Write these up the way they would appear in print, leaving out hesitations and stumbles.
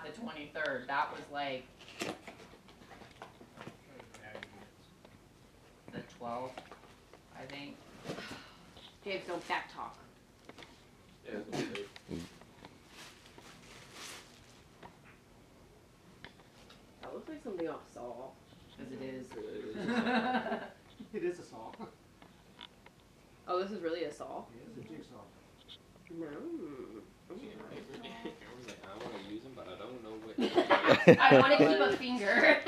the 23rd. That was like the 12th, I think. James, don't back talk. Yeah, it's okay. That looks like something off Saw. Because it is. It is a saw. Oh, this is really a Saw? It is a jigsaw. No. I want to use them, but I don't know what. I want to keep a finger.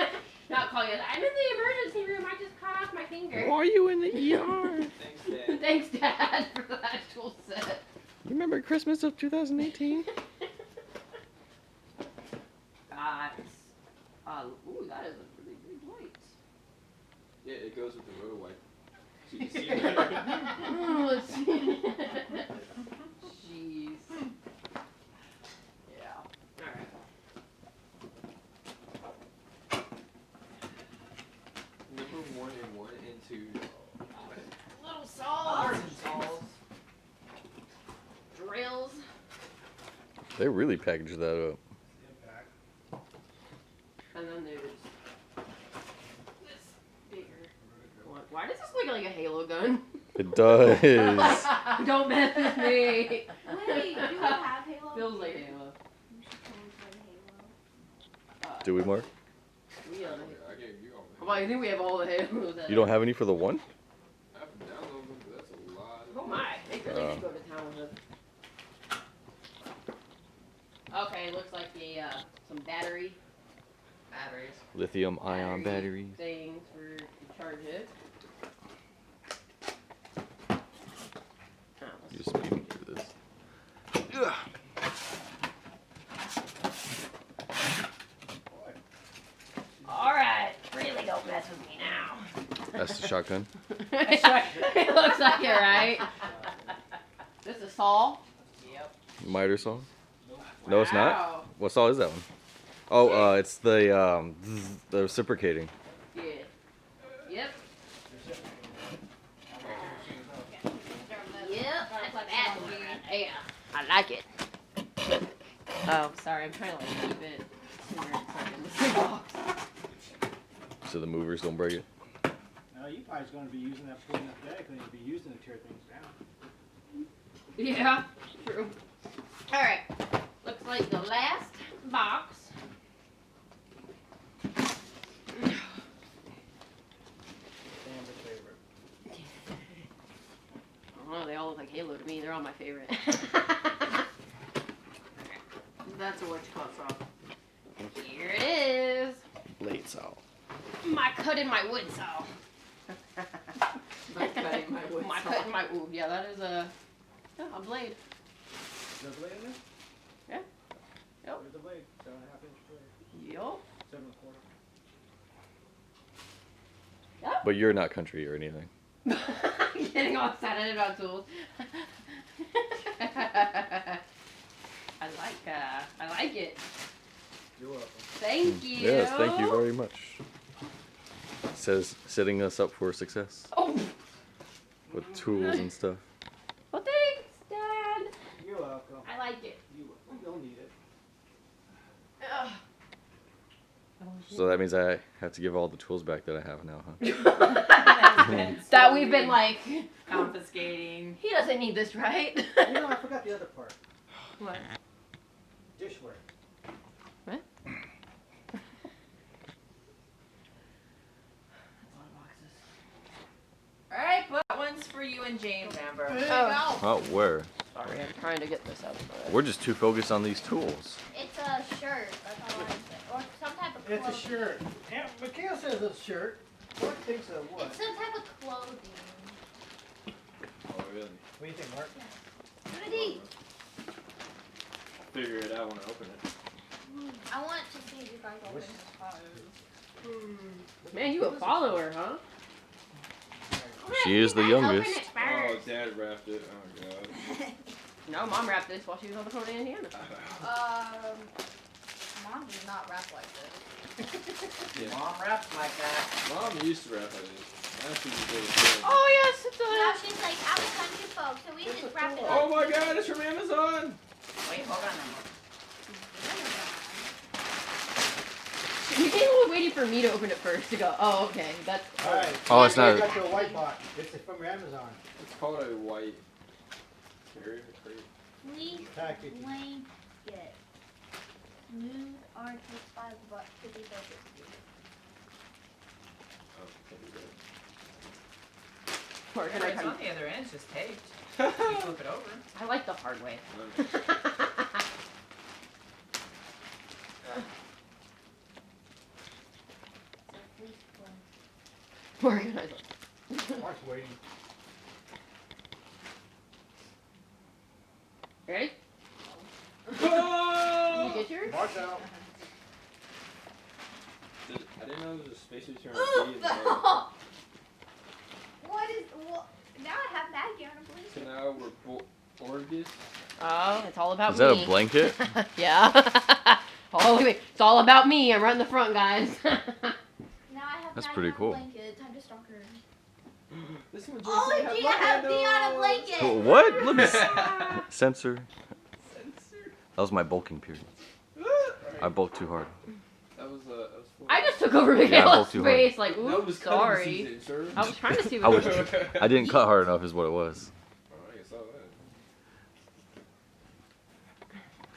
Not calling it. I'm in the emergency room. I just cut off my finger. Why are you in the ER? Thanks, Dad. Thanks, Dad, for the actual set. You remember Christmas of 2018? That's. Ooh, that is a really big light. Yeah, it goes with the road wipe. So you can see better. Let's see. Jeez. Yeah. Alright. Number 1 and 1 and 2. Little saws. Saws. Drills. They really packaged that up. Impact. And then there's this bigger one. Why does this look like a Halo gun? It does. Don't mess with me. Wait, do we have Halo? Feels like Halo. We should totally play Halo. Do we, Mark? We have I gave you all Well, I think we have all the Halos. You don't have any for the one? I have to download them, but that's a lot. Oh my, they really did go to town with it. Okay, looks like some batteries. Lithium ion batteries. Things for to charge it. Oh, You're speeding through this. Alright, really don't mess with me now. That's the shotgun. It looks like it, right? This is Saw? Yep. Miter saw? No, it's not. Wow. What saw is that one? Oh, it's the reciprocating. Yeah. Yep. Yep, that's like that one. Yeah, I like it. Oh, sorry, I'm trying to like keep it to where it's like in the box. So the movers don't break it. No, you guys going to be using that point enough day because you'll be using it to tear things down. Yeah, true. Alright, looks like the last box. Sam's favorite. I don't know, they all look like Halo to me. They're all my favorite. That's a what you call saw. Here it is. Blade saw. My cut in my wood saw. My cutting my wood My saw. cut in my ooh, yeah, that is a blade. Is there a blade in there? Yeah. Yep. There's a blade. 7.5 inch blade. Yup. 7.25. But you're not country or anything. Getting all excited about tools. I like it. You're welcome. Thank you. Yes, thank you very much. It says setting us up for success Oh. with tools and stuff. Well, thanks, Dad. You're welcome. I like it. You'll need it. Ugh. So that means I have to give all the tools back that I have now, huh? That we've been like, confiscating. he doesn't need this, right? You know, I forgot the other part. What? Dishware. What? Alright, but that one's for you and James, Amber. Oh. Oh, where? Sorry, I'm trying to get this out. We're just too focused on these tools. It's a shirt. That's all I'm saying. Or some type of It's clothing. a shirt. Yeah, Mikhail says it's a shirt. Mark thinks it was. It's some type of clothing. Oh, really? What do you think, Mark? What are these? Figure it out when I open it. I want to see if you guys open What's- this. Man, you a follower, huh? She is the Open youngest. it Oh, first. Dad wrapped it. Oh, God. No, Mom wrapped this while she was on the phone in Indiana. Mom does not rap like this. Yeah. Mom raps like that. Mom used to rap like this. Now she just did it. Oh, yes, it Now does. she's like, I'm a country folk, so we just wrap it Oh up. my God, it's from Amazon! Wait, hold on a moment. Michaela was waiting for me to open it first to go, oh, okay, that's... Alright. Oh, it's I not. got you a white box. It's from Amazon. It's called a white carrier crate. Please Package. blanket. Smooth arches, $5 50 cents. Oh, can't do that. Mark and I It's kind on the other end, it's just taped. You flip it over. I like the hard way. It's a fleece blanket. Mark and I Mark's waiting. Ready? Did Oh! you get yours? Mark's out. I didn't know there was a space heater on Ooh, the D. what is, what? Now I have Maggie on a blanket. So now we're Orgus. Oh, it's all about Is me. that a blanket? Yeah. Oh, wait, it's all about me. I'm right in the front, guys. Now I have That's Maggie pretty on cool. a blanket. Time to stalk her. This one, Oh, Gina has me on a blanket. What? Let me censor. That was my bulking period. I bulked too hard. That was four. I just took over Yeah, I Michaela's bulked too hard. space. Like, That ooh, was cutting sorry. season, sir. I was trying to see I what was. I didn't cut hard enough, is what it was. Oh, I saw that.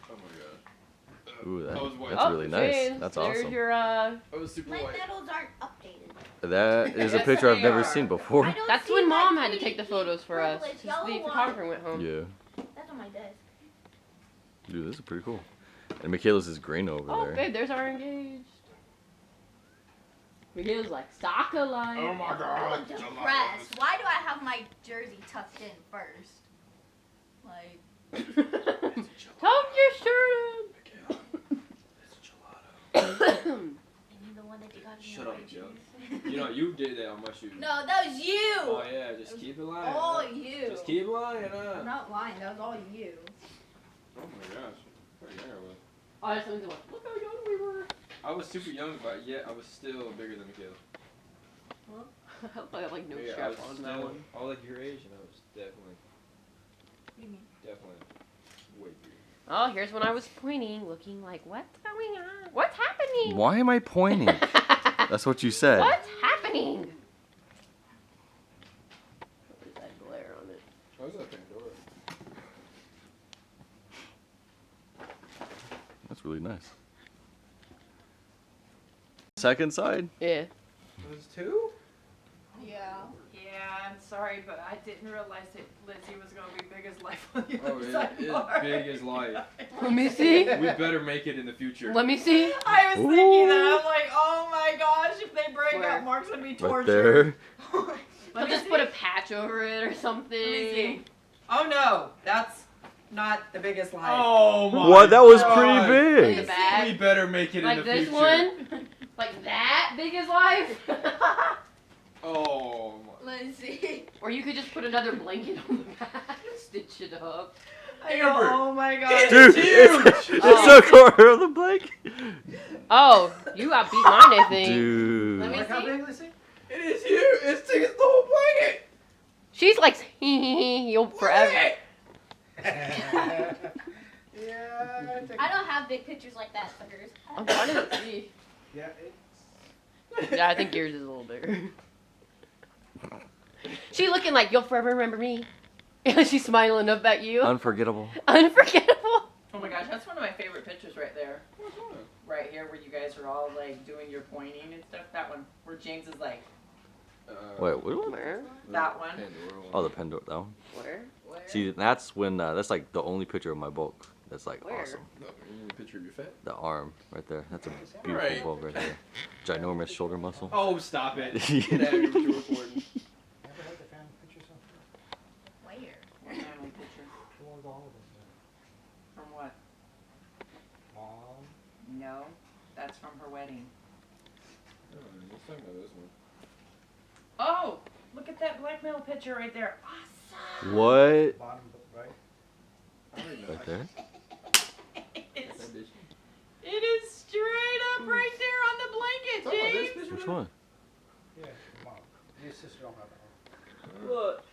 Oh my god. Ooh, That was white. that's Oh, really nice. James, That's there's awesome. your, That was super My white. medals aren't updated. That is a Yes, picture I've they never are. seen I before. don't That's see when my Mom had to pretty take the pink, photos for us. purplish, Since yellow the one. photographer went home. Yeah. That's on my desk. Dude, this is pretty cool. And Michaela's is green over Oh, there. babe, there's our engaged. Michaela's like, soccer line. Oh my I'm god. depressed. Why do I have my jersey tucked in first? Like, Tuck your shirt in. the one that you got in Shut the up, white Joe. jeans. You know, you did that on my shoes. No, that was you. Oh yeah, just keep it lying. All huh? you. Just keep lying, I'm huh? not lying. That was all you. Oh my gosh. What young I was. Oh, that's something to watch. Look how young we were. I was super young, but yet I was still bigger than Michaela. I have like no Yeah, I strap was on still, that one. I was like your age, and I was definitely What do you mean? way bigger. Oh, here's when I was pointing, looking like, what's going on? What's happening? Why am I pointing? That's what you said. What's happening? What is that glare on it? I was at Pandora. That's really nice. Second side? Yeah. Those two? Yeah. Yeah, I'm sorry, but I didn't realize that Lizzie was gonna be big as life on the Oh, other it side. is big as life. Let me see. We better make it in the future. Let me see. I was thinking that. I'm like, oh my gosh, if they break Where? up, Mark's gonna be Right tortured. there. I'll just put a patch over it or something. Let me see. Oh no, that's not the biggest life. Oh my What? That was God. pretty Like big. the back. We better make it Like in the this future. one. Like that big as life. Oh my. Let's see. Or you could just put another blanket on the back, stitch it up. I know, Amber. oh my god. Dude, it's the corner of the blanket. Oh, you outbeat mine, I think. Dude. Let me Look how see. big, Lizzie? It is huge. It's the whole blanket. She's like, you'll forever. Yeah. I don't have big pictures like that, suckers. I'm trying to see. Yeah, it's. Yeah, I think yours is a little bigger. She looking like you'll forever remember me. She's smiling up at you. Unforgettable. Unforgettable. Oh my gosh, that's one of my favorite pictures right there. Right here where you guys are all like doing your pointing and stuff. That one. Where James is like, Wait, what? Where? that one. Pandora one. Oh, the Pandora. That one. Where? Where? See, that's when. That's like the only picture of my bulk. That's like Where? awesome. No, you need a picture of your fat. The arm right there. That's a beautiful Right. bulk right there. Ginormous shoulder muscle. Oh, stop it. Get out of here with your recording. Ever had the family picture something? Where? What family picture? The one with all of us From what? there. Mom. No, that's from her wedding. Let's talk about this one. Oh, look at that blackmail picture right there. Awesome. What? Bottom, right? I already know. Right there? It is straight up right there on the blanket, Talk about this James. picture. Which one? Yeah, mom. Your sister don't have that Look.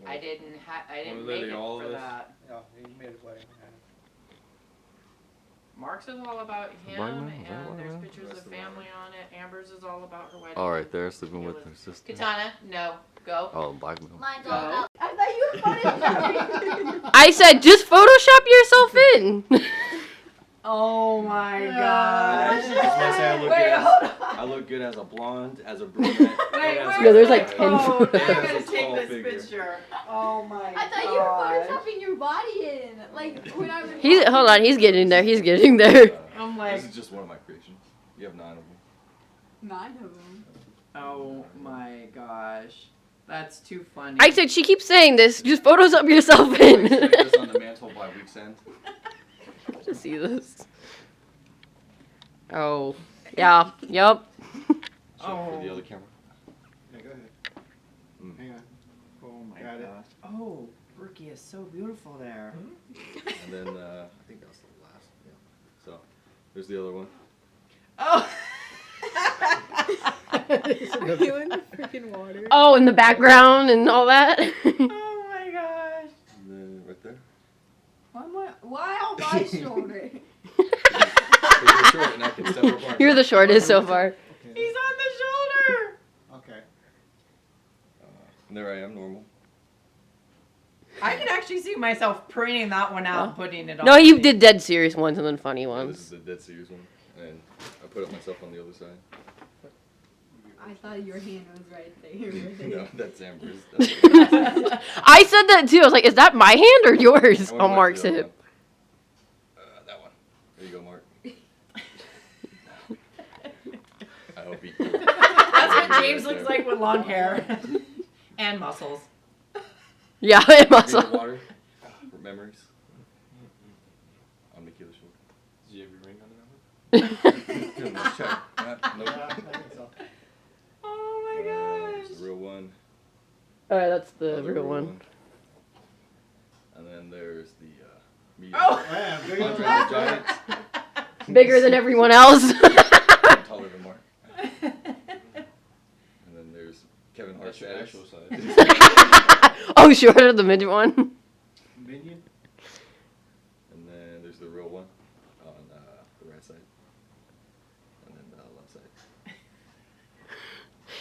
I didn't Well, make literally it all for of us. that. one. No, you made it wedding. Mark's is all about him, Blackmail? Is that and what there's it is? pictures That's of the family on it. Amber's is all about her wedding. All right, there, sleeping with her sister. Katana, no, go. Oh, blackmail. Mine's Go. all about. I thought you were photoshopping. I said just Photoshop yourself in. Oh my I gosh. just wanna say Wait, hold on. I look good as a blonde, as a brunette. Wait, and as where's a No, there's my like 10 phone? photos. I'm As gonna a take tall this figure. picture. Oh my I thought you were photoshopping your body in. Like when I was. He's hold on. He's getting there. He's getting there. I'm This like, is just one of my creations. You have 9 of them. 9 of them. oh my gosh. That's too funny. I said she keeps saying this. Just Photoshop yourself Like, in. stick this on the mantle by week's end. To see this. Oh, yeah. Yup. Show it Oh. for the other camera. Yeah, go ahead. Mm. Hang on. Oh my Got it. gosh. Oh, Brookie is so beautiful there. And then, I think that's the last. Yeah. So, there's the other one. Oh. You in the freaking water? Oh, in the background and all that. Oh my gosh. And then right there. Why on my shoulder? Because you're short and I can step apart. You're the shortest so far. Okay. He's on the shoulder. Okay. And there I am, normal. I can actually see myself printing that one out and putting it on. No, you me. did dead serious ones and then funny Yeah, this ones. is the dead serious one. And I put it myself on the other side. I thought your hand was right there. No, that's Amber's. That's I said that too. I was like, is that my hand or yours I went on back Mark's to the other hip? one. That one. There you go, Mark. I hope he. That's what James looks like with long hair and muscles. Yeah, it must. Need the water for memories. On Michaela's shoulder. Did you have your ring on it? Let's check. Nope. Yeah, I think so. Oh my gosh. There's the real one. Alright, that's the Another real one. And then there's the medium. Oh. Yeah, big one. Andre the Giant. Bigger than everyone else. I'm taller than Mark. And then there's Kevin Hart's That's your ass. actual size. Oh, shorter the midget one. Minion. And then there's the real one on the right side. And then the left side.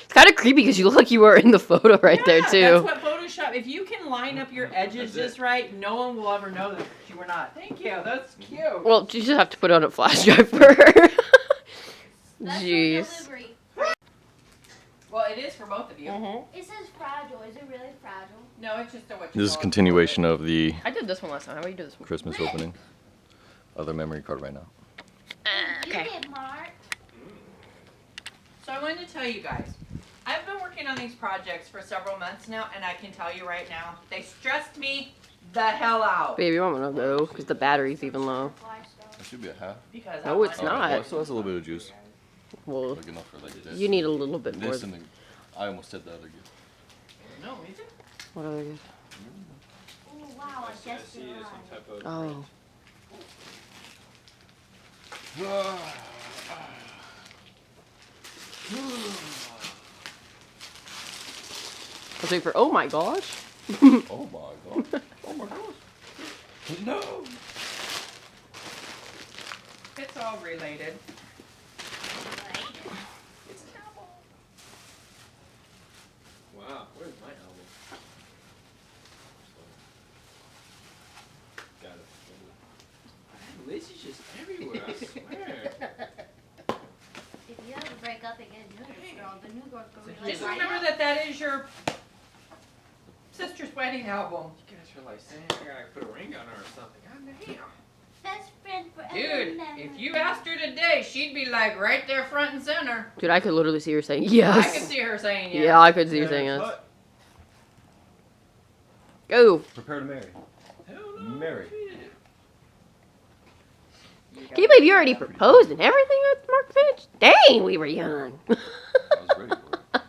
It's kind of creepy because you look like you were in the photo right there That's too. what Photoshop. If you can line up your edges That's it. just right, no one will ever know that you were not. Thank you. That's cute. Well, you just have to put on a flash drive for her. That's Jeez. for delivery. Well, it is for both of you. It says fragile. Is it really fragile? No, it's just a what. This is a continuation of the I did this one last time. How about you do this one? Christmas opening. Other memory card right now. Okay. You did, Mark. So I wanted to tell you guys, I've been working on these projects for several months now, and I can tell you right now, they stressed me the hell out. Baby, I'm gonna go because the battery's even low. That should be a half. Because No, I it's wanted- not. Well, it still has a little bit of juice. Well, Like enough for like this. you need a little bit more. This and the, I almost said the other gift. No, is it? What other gift? Oh wow, I I guess see you're it as some right. type of. Oh. Let's wait for. Oh my gosh. Oh my god. Oh my gosh. No. It's all related. Wow, where's my album? Got it. This is just everywhere, I swear. If you ever break up and get a new girl, the new girl's gonna be like, Just remember that that is your sister's wedding album. You guys are like saying I gotta put a ring on her or something. God damn. best friend forever. Dude, and ever. if you asked her today, she'd be like right there front and center. Dude, I could literally see her saying yes. I could see her saying yes. Yeah, I could see her saying yes. What? Go. Prepare to marry. Hell no. Marry. Shit. Can you believe you already proposed and everything at Mark Finch? Dang, we were young. I was ready for it.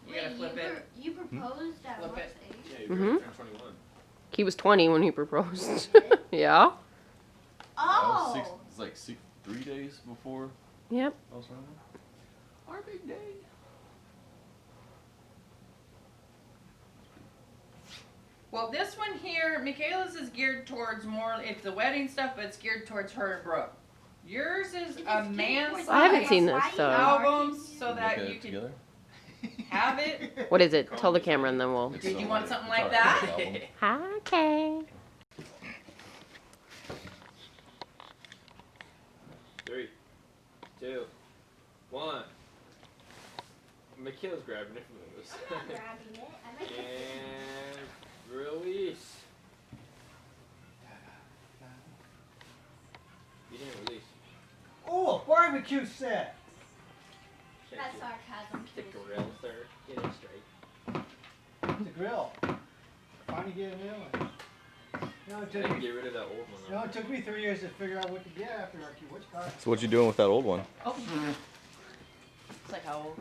You gotta Wait, flip it. You proposed at Flip Mark's it. age? Yeah, you're Mhm. turn 21. He was 20 when he proposed. Yeah. Oh. It's like 3 days before Yep. I was running. Our big day. Well, this one here, Michaela's is geared towards more, it's the wedding stuff, but it's geared towards her and Brooke. Yours is a man I haven't seen this, so. albums so Look that at you it can together. have it. What is it? Tell the camera and then we'll. It's Did you on want the something like guitar that? album. Okay. 3, 2, 1. Michaela's grabbing it from this. I'm not grabbing it. I'm like, And release. You didn't release. Oh, barbecue set. that's sarcasm. The kids. grill, sir. Get it straight. The grill. Finally get a new one. You know, I didn't get rid of that old one. it took me 3 years to figure out what to get after which car. So what you doing with that old one? Oh, It's like how old?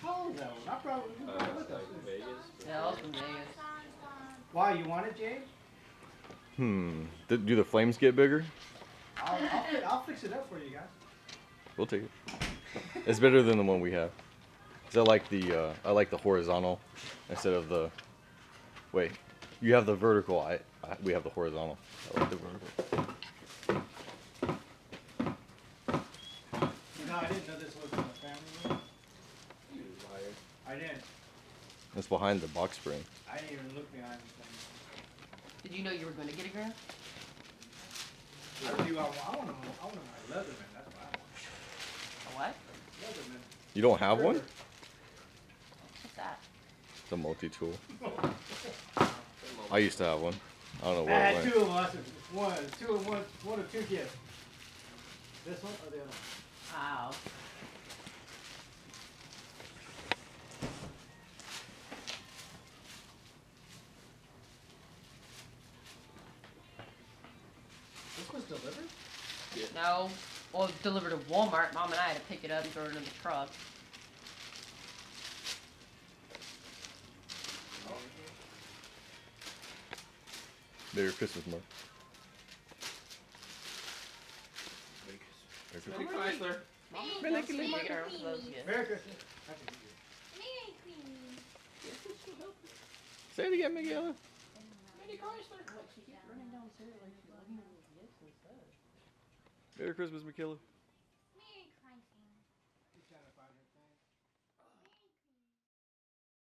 How old is that one? I probably It's like Vegas. yeah, that was from Vegas. Why, you want it, James? Do the flames get bigger? I'll fix it up for you guys. We'll take it. It's better than the one we have. 'Cause I like the horizontal instead of the. Wait, you have the vertical. We have the horizontal. I like the vertical. No, I didn't know this was in the family room. You liar. I didn't. It's behind the box spring. I didn't even look behind the thing. Did you know you were going to get a grant? I want my Leatherman. That's what I want. A what? Leatherman. You don't have one? What's that? It's a multi-tool. I used to have one. I don't know I where it had went. two of them. One of two gifts. This one or the other one? Wow. This was delivered? No. Well, it delivered to Walmart. Mom and I had to pick it up and throw it in the truck. Merry Christmas, Mark. Merry Christmas. Merry Chrysler. Mom Merry loves to Christmas. get her those gifts. Merry Christmas. Happy New Year. Merry Christmas. Say it again, Miguel. Merry Christmas, Michaela.